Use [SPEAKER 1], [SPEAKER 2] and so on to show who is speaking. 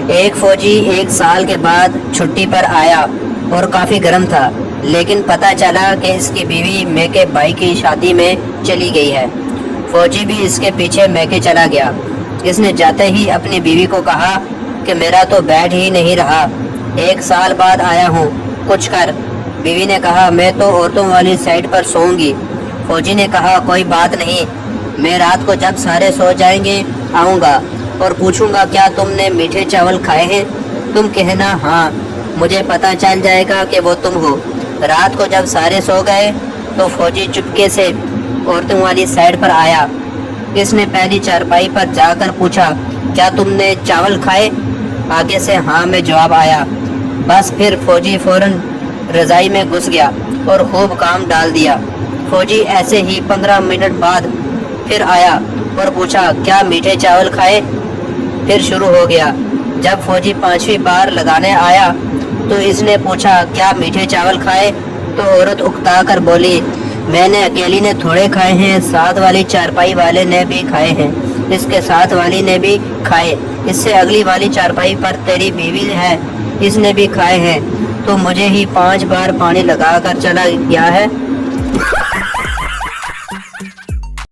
[SPEAKER 1] ایک فوجی 1 سال کے بعد چھٹی پر آیا اور کافی گرم تھا، لیکن پتہ چلا کہ اس کی بیوی میکے بھائی کی شادی میں چلی گئی ہے۔ فوجی بھی اس کے پیچھے میکے چلا گیا۔ اس نے جاتے ہی اپنی بیوی کو کہا کہ میرا تو بیٹھ ہی نہیں رہا، 1 سال بعد آیا ہوں، کچھ کر۔ بیوی نے کہا میں تو عورتوں والی سائڈ پر سوؤں گی۔ فوجی نے کہا کوئی بات نہیں، میں رات کو جب سارے سو جائیں گے آؤں گا اور پوچھوں گا کیا تم نے میٹھے چاول کھائے ہیں؟ تم کہنا ہاں، مجھے پتہ چل جائے گا کہ وہ تم ہو۔ رات کو جب سارے سو گئے تو فوجی چپکے سے عورتوں والی سائڈ پر آیا۔ اس نے پہلی چارپائی پر جا کر پوچھا کیا تم نے چاول کھائے؟ آگے سے ہاں میں جواب آیا۔ بس پھر فوجی فوراً رضائی میں گھس گیا اور خوب کام ڈال دیا۔ فوجی ایسے ہی 15 منٹ بعد پھر آیا اور پوچھا کیا میٹھے چاول کھائے؟ پھر شروع ہو گیا۔ جب فوجی 5ویں بار لگانے آیا تو اس نے پوچھا کیا میٹھے چاول کھائے؟ تو عورت اکتا کر بولی میں نے اکیلی نے تھوڑے کھائے ہیں، ساتھ والی چارپائی والے نے بھی کھائے ہیں، اس کے ساتھ والی نے بھی کھائے، اس سے اگلی والی چارپائی پر تیری بیوی ہے، اس نے بھی کھائے ہیں، تو مجھے ہی 5 بار پانی لگا کر چلا گیا ہے۔